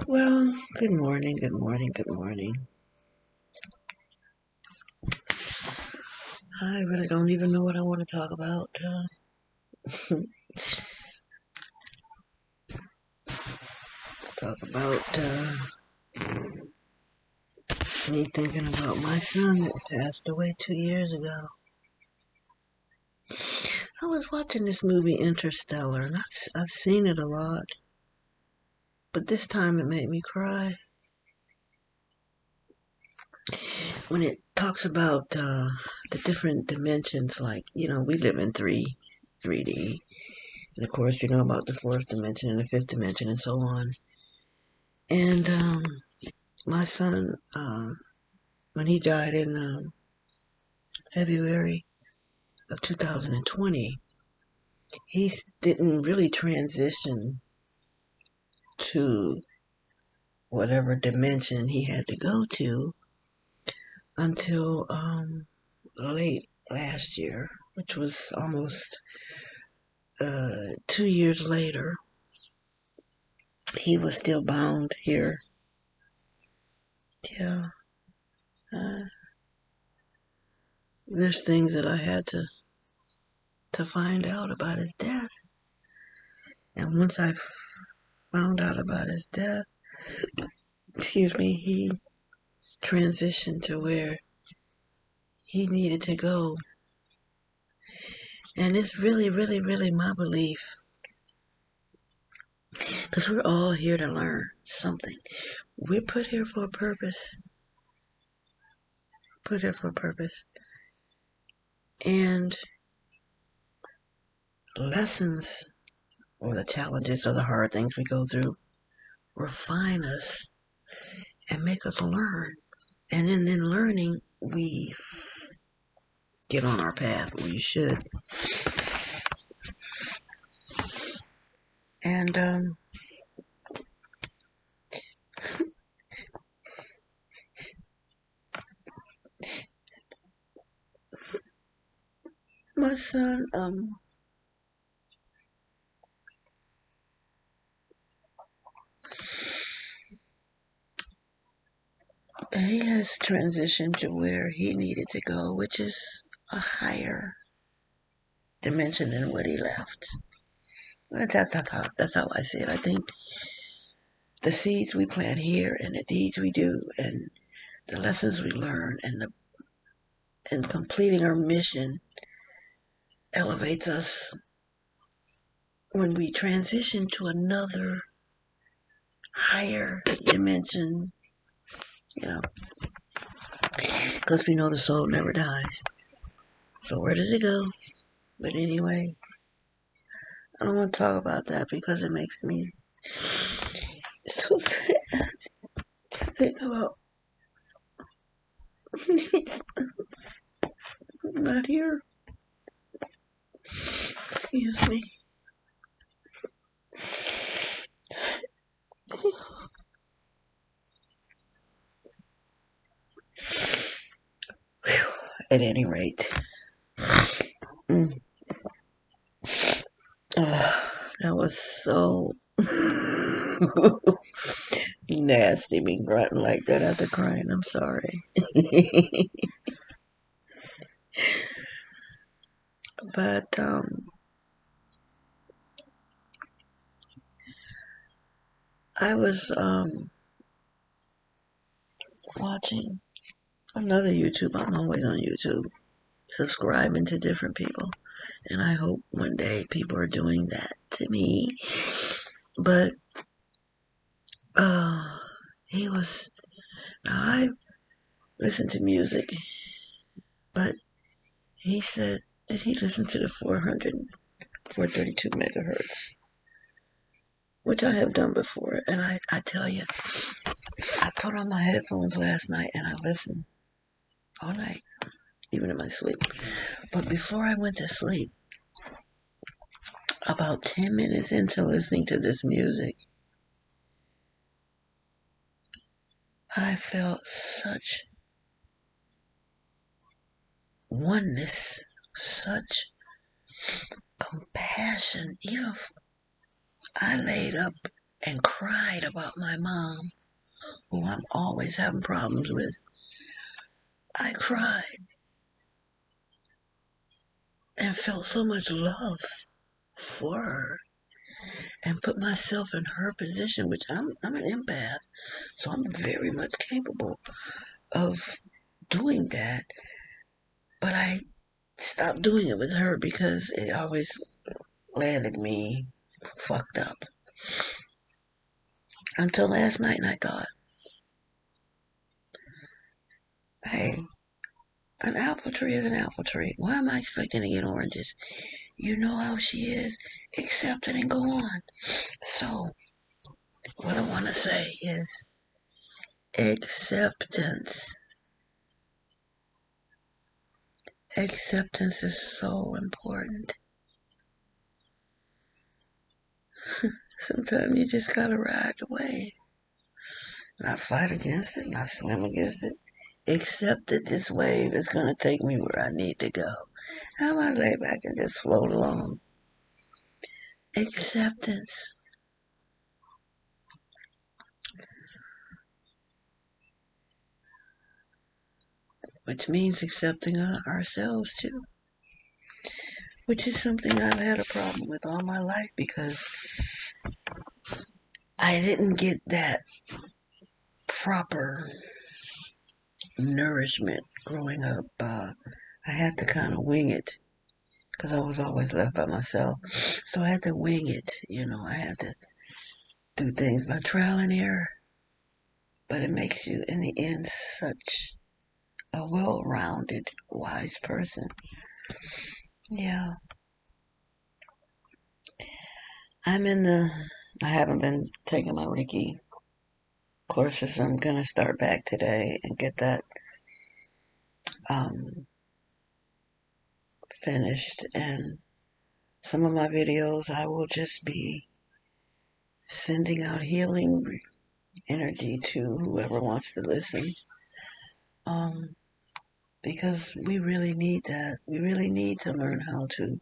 Well, good morning, good morning, good morning. I really don't even know what I want to talk about. Talk about me thinking about my son that passed away 2 years ago. I was watching this movie Interstellar, and I've seen it a lot, but this time it made me cry. When it talks about the different dimensions, like, we live in 3D, and of course, you know about the fourth dimension and the fifth dimension and so on. And my son, when he died in February of 2020, he didn't really transition to whatever dimension he had to go to until late last year, which was almost 2 years later. He was still bound here. Yeah. Uh, there's things that I had to find out about his death. And once I found out about his death, he transitioned to where he needed to go. And it's really, really, really my belief, because we're all here to learn something. We're put here for a purpose. Put here for a purpose. And lessons, or the challenges, or the hard things we go through, refine us and make us learn. And then in learning, we get on our path. We should. And my son, he has transitioned to where he needed to go, which is a higher dimension than what he left. That's how I see it. I think the seeds we plant here and the deeds we do and the lessons we learn and completing our mission elevates us when we transition to another higher dimension, because we know the soul never dies. So where does it go? But anyway, I don't want to talk about that because it makes me so sad to think about he's not here. Excuse me. At any rate, mm, that was so nasty, me grunting like that after crying. I'm sorry. But I was watching another YouTube. I'm always on YouTube, subscribing to different people. And I hope one day people are doing that to me. But he was. Now I listen to music, but he said that he listened to the 432 megahertz, which I have done before. And I tell you, I put on my headphones last night and I listened all night, even in my sleep. But before I went to sleep, about 10 minutes into listening to this music, I felt such oneness, such compassion, even I laid up and cried about my mom, who I'm always having problems with. I cried and felt so much love for her and put myself in her position, which I'm an empath, so I'm very much capable of doing that. But I stopped doing it with her because it always landed me fucked up. Until last night, and I thought, hey, an apple tree is an apple tree. Why am I expecting to get oranges? You know how she is. Accept it and go on. So, what I want to say is acceptance. Acceptance is so important. Sometimes you just gotta ride the wave. Not fight against it, not swim against it. Accept that this wave is gonna take me where I need to go. How about I lay back and just float along? Acceptance, which means accepting ourselves too, which is something I've had a problem with all my life because I didn't get that proper nourishment growing up. I had to kind of wing it because I was always left by myself. So I had to wing it, I had to do things by trial and error. But it makes you, in the end, such a well rounded, wise person. Yeah. I'm in the, I haven't been taking my Reiki courses. I'm going to start back today and get that um, finished. And some of my videos, I will just be sending out healing energy to whoever wants to listen. Um, because we really need that. We really need to learn how to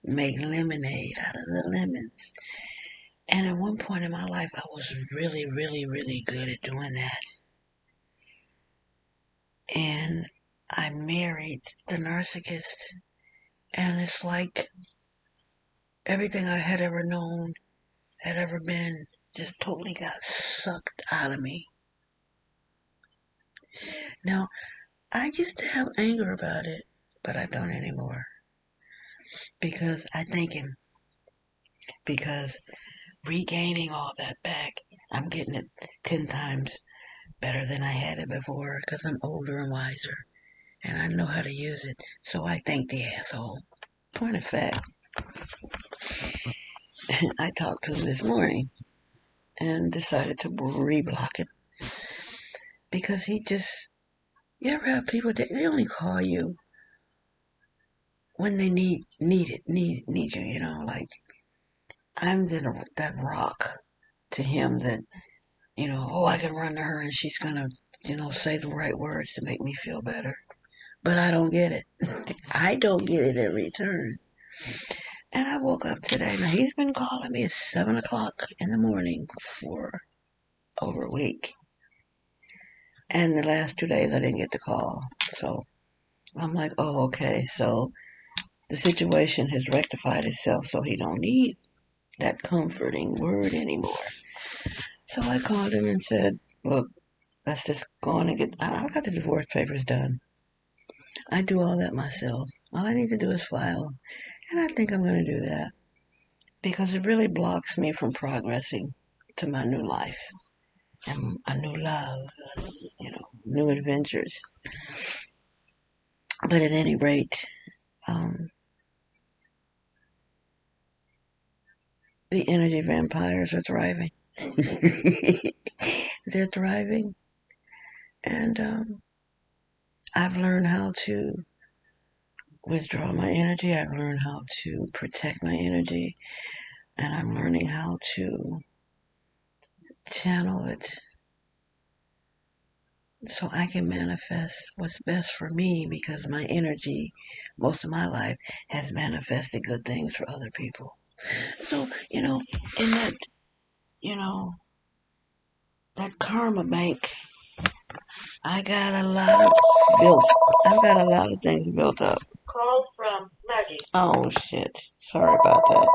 make lemonade out of the lemons. And at one point in my life, I was really, really, really good at doing that. And I married the narcissist. And it's like everything I had ever known, had ever been, just totally got sucked out of me. Now, I used to have anger about it, but I don't anymore. Because I thank him. Because regaining all that back, I'm getting it 10 times better than I had it before because I'm older and wiser. And I know how to use it. So I thank the asshole. Point of fact, I talked to him this morning and decided to reblock him because he just, you ever have people that they only call you when they need you, like I'm that rock to him that, I can run to her and she's gonna, say the right words to make me feel better. But I don't get it. I don't get it in return. And I woke up today. Now he's been calling me at 7 o'clock in the morning for over a week. And the last 2 days I didn't get the call. So I'm like, oh, okay. So the situation has rectified itself, so he don't need that comforting word anymore. So I called him and said, look, let's just go on and I got the divorce papers done. I do all that myself. All I need to do is file. And I think I'm going to do that because it really blocks me from progressing to my new life and a new love, new adventures. But at any rate, um, the energy vampires are thriving. They're thriving. And I've learned how to withdraw my energy. I've learned how to protect my energy. And I'm learning how to channel it so I can manifest what's best for me because my energy, most of my life, has manifested good things for other people. So, in at Karma Bank, I got a lot of built. I've got a lot of things built up. Call from Maggie. Oh shit! Sorry about that.